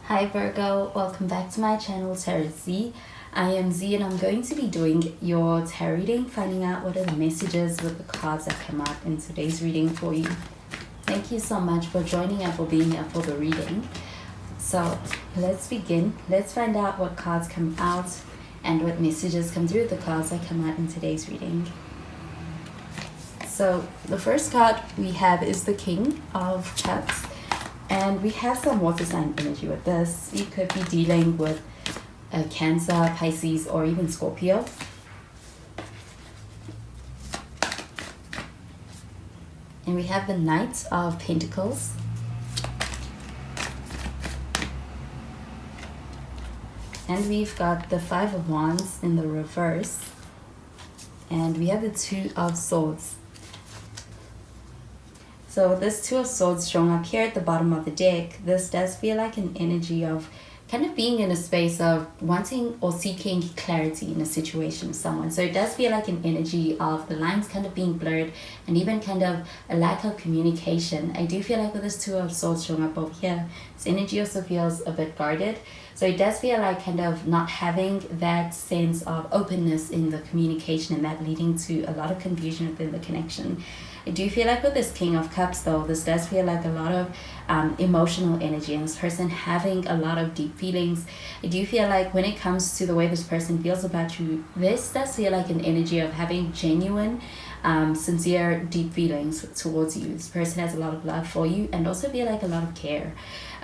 Hi Virgo, welcome back to my channel Tarot Z. I am Z and I'm going to be doing your tarot reading, finding out what are the messages with the cards that come out in today's reading for you. Thank you so much for joining and for being here for the reading. So let's begin. Let's find out what cards come out and what messages come through the cards that come out in today's reading. So the first card we have is the King of Cups. And we have some water sign energy with this. You could be dealing with a Cancer, Pisces, or even Scorpio. And we have the Knight of Pentacles. And we've got the Five of Wands in the reverse. And we have the Two of Swords. So this Two of Swords showing up here at the bottom of the deck, this does feel like an energy of kind of being in a space of wanting or seeking clarity in a situation with someone. So it does feel like an energy of the lines kind of being blurred and even kind of a lack of communication. I do feel like with this Two of Swords showing up over here, this energy also feels a bit guarded. So it does feel like kind of not having that sense of openness in the communication and that leading to a lot of confusion within the connection. I do feel like with this King of Cups though, this does feel like a lot of emotional energy and this person having a lot of deep feelings. I do feel like when it comes to the way this person feels about you, this does feel like an energy of having genuine, sincere, deep feelings towards you. This person has a lot of love for you and also feel like a lot of care.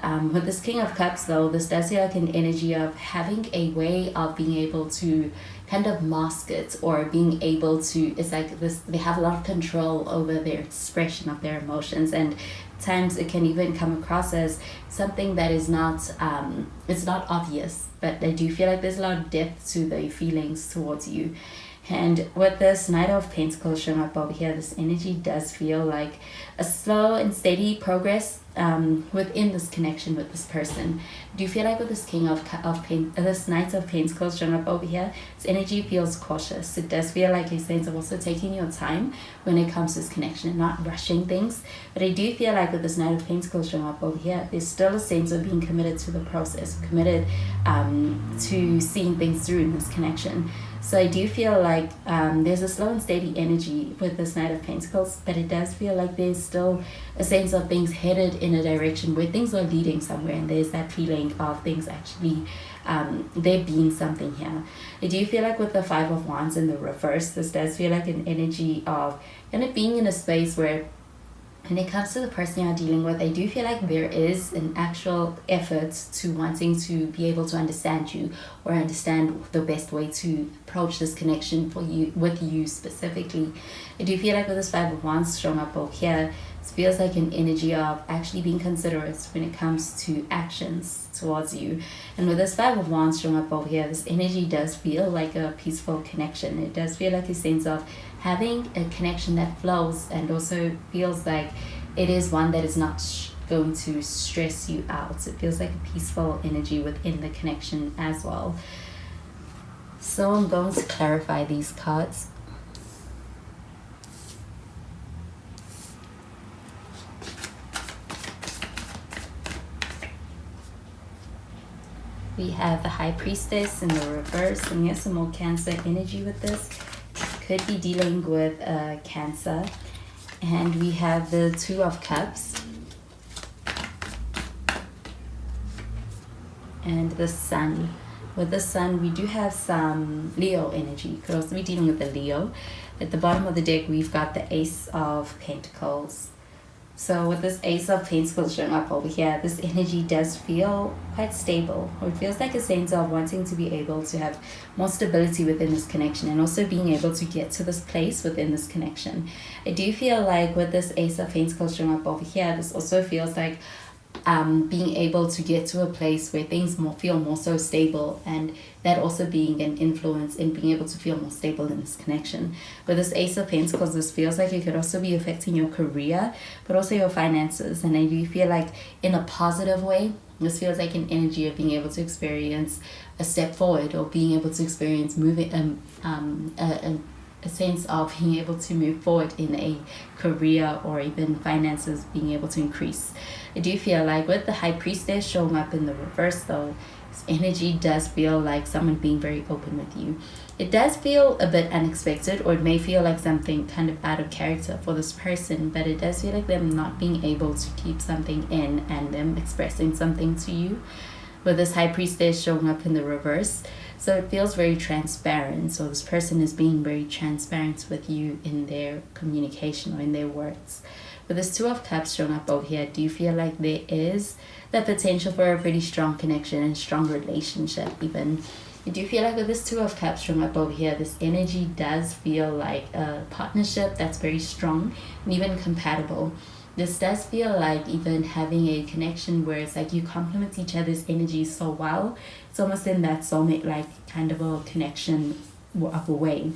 With this King of Cups though, this does feel like an energy of having a way of being able to kind of mask it or being able to, it's like this, they have a lot of control over their expression of their emotions, and times it can even come across as something that is not, it's not obvious, but I do feel like there's a lot of depth to the feelings towards you. And with this Knight of Pentacles showing up over here, this energy does feel like a slow and steady progress within this connection with this person. Do you feel like with this this Knight of Pentacles showing up over here, this energy feels cautious. It does feel like a sense of also taking your time when it comes to this connection and not rushing things. But I do feel like with this Knight of Pentacles showing up over here, there's still a sense of being committed to the process, committed to seeing things through in this connection. So I do feel like there's a slow and steady energy with this Knight of Pentacles, but it does feel like there's still a sense of things headed in a direction where things are leading somewhere, and there's that feeling of things actually there being something here. I do feel like with the Five of Wands in the reverse, this does feel like an energy of kind of being in a space where when it comes to the person you're dealing with, I do feel like there is an actual effort to wanting to be able to understand you or understand the best way to approach this connection for you, with you specifically. I do feel like with this Five of Wands showing up over here, it feels like an energy of actually being considerate when it comes to actions towards you. And with this Five of Wands showing up over here, this energy does feel like a peaceful connection. It does feel like a sense of having a connection that flows and also feels like it is one that is not going to stress you out. It feels like a peaceful energy within the connection as well. So I'm going to clarify these cards. We have the High Priestess in the reverse, and we have some more Cancer energy with this. Could be dealing with Cancer. And we have the Two of Cups and the Sun. With the Sun, we do have some Leo energy. Could also be dealing with the Leo. At the bottom of the deck, we've got the Ace of Pentacles. So with this Ace of Pentacles showing up over here, this energy does feel quite stable, or it feels like a sense of wanting to be able to have more stability within this connection and also being able to get to this place within this connection. I do feel like with this Ace of Pentacles showing up over here, this also feels like being able to get to a place where things feel more so stable, and that also being an influence in being able to feel more stable in this connection. With this Ace of Pentacles, this feels like it could also be affecting your career, but also your finances. And I do feel like in a positive way, this feels like an energy of being able to experience a step forward, or being able to experience moving a sense of being able to move forward in a career or even finances being able to increase. I do feel like with the High Priestess showing up in the reverse though, this energy does feel like someone being very open with you. It does feel a bit unexpected, or it may feel like something kind of out of character for this person, but it does feel like them not being able to keep something in and them expressing something to you. With this High Priestess showing up in the reverse, so it feels very transparent. So this person is being very transparent with you in their communication or in their words. With this Two of Cups showing up over here, do you feel like there is the potential for a pretty strong connection and strong relationship even? I do feel like with this Two of Cups showing up over here, this energy does feel like a partnership that's very strong and even compatible. This does feel like even having a connection where it's like you complement each other's energy so well. It's almost in that soulmate like kind of a connection of a way.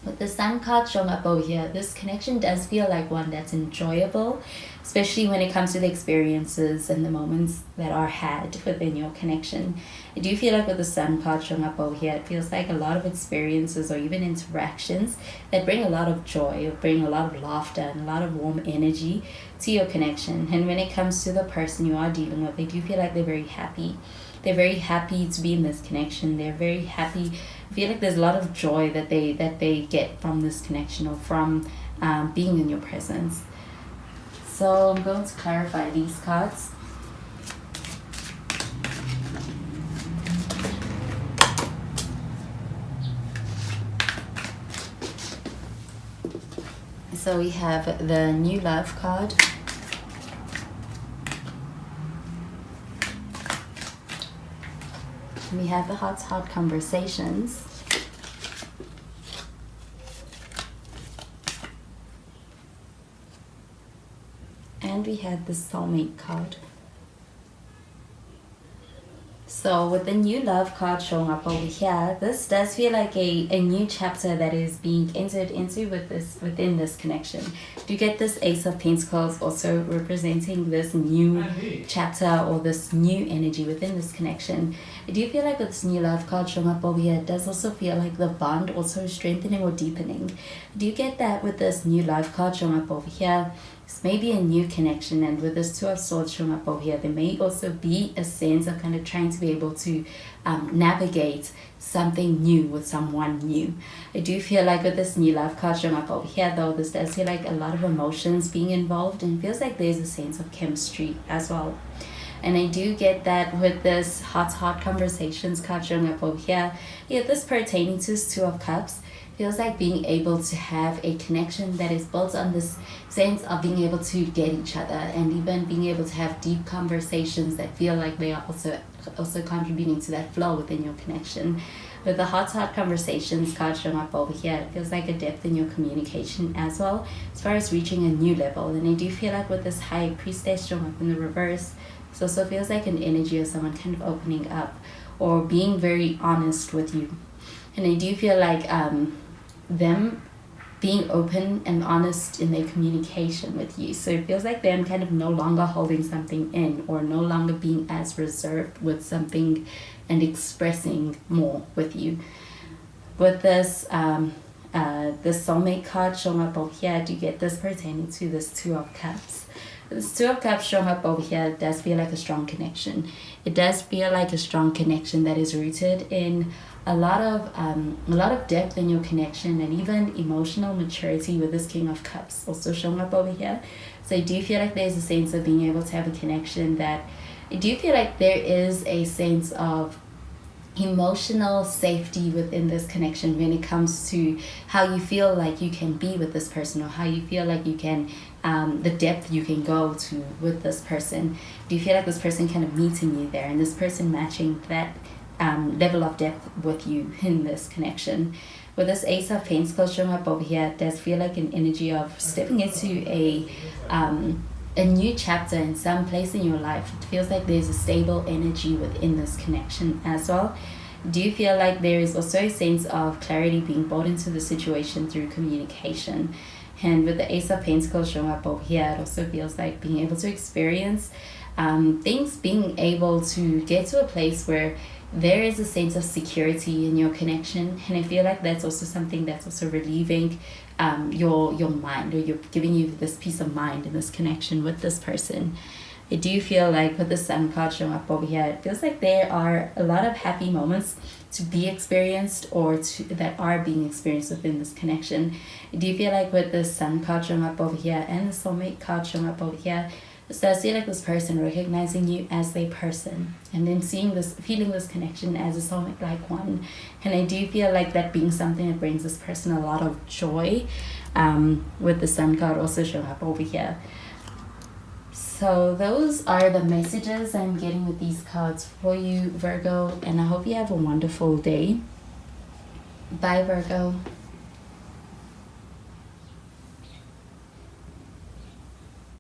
With the Sun card showing up over here, this connection does feel like one that's enjoyable, especially when it comes to the experiences and the moments that are had within your connection. I do feel like with the Sun card showing up over here, it feels like a lot of experiences or even interactions that bring a lot of joy, or bring a lot of laughter and a lot of warm energy to your connection. And when it comes to the person you are dealing with, I do feel like they're very happy. They're very happy to be in this connection. They're very happy. I feel like there's a lot of joy that they get from this connection or from being in your presence. So I'm going to clarify these cards. So we have the New Love card. We have the Heart Conversations. And we have the Soulmate card. So with the New Love card showing up over here, this does feel like a new chapter that is being entered into within this connection. You get this Ace of Pentacles also representing this new chapter or this new energy within this connection. I do feel like with this New Love card showing up over here, it does also feel like the bond also strengthening or deepening. Do you get that with this New Love card showing up over here? It's maybe a new connection, and with this Two of Swords showing up over here, there may also be a sense of kind of trying to be able to navigate something new with someone new. I do feel like with this New Love card showing up over here though, this does feel like a lot of emotions being involved, and it feels like there's a sense of chemistry as well. And I do get that with this Heart Conversations card showing up over here. Yeah, this pertaining to this Two of Cups. Feels like being able to have a connection that is built on this sense of being able to get each other, and even being able to have deep conversations that feel like they are also contributing to that flow within your connection. With the Heart Conversations card showing up over here, it feels like a depth in your communication as well, as far as reaching a new level. And I do feel like with this High Priestess showing up in the reverse, it also feels like an energy of someone kind of opening up or being very honest with you. And I do feel like them being open and honest in their communication with you. So it feels like them kind of no longer holding something in, or no longer being as reserved with something and expressing more with you. With this the Soulmate card showing up over here, do you get this pertaining to this Two of Cups? This Two of Cups showing up over here does feel like a strong connection. It does feel like a strong connection that is rooted in a lot of depth in your connection, and even emotional maturity with this King of Cups also showing up over here. So I do feel like there's a sense of being able to have a connection that I do feel like there is a sense of emotional safety within this connection when it comes to how you feel like you can be with this person, or how you feel like you can the depth you can go to with this person. Do you feel like this person kind of meeting you there, and this person matching that level of depth with you in this connection? With this Ace of Pentacles showing up over here, it does feel like an energy of stepping into a new chapter in some place in your life. It feels like there's a stable energy within this connection as well. Do you feel like there is also a sense of clarity being brought into the situation through communication? And with the Ace of Pentacles showing up over here, it also feels like being able to experience things being able to get to a place where there is a sense of security in your connection. And I feel like that's also something that's also relieving your mind, or you're giving you this peace of mind in this connection with this person. I do feel like with the sun card showing up over here, it feels like there are a lot of happy moments to be experienced, or that are being experienced within this connection. I do feel like with the sun card showing up over here and the soulmate card showing up over here, so I see like this person recognizing you as a person, and then feeling this connection as a soulmate like one. And I do feel like that being something that brings this person a lot of joy, with the sun card also showing up over here. So those are the messages I'm getting with these cards for you, Virgo, and I hope you have a wonderful day. Bye, Virgo.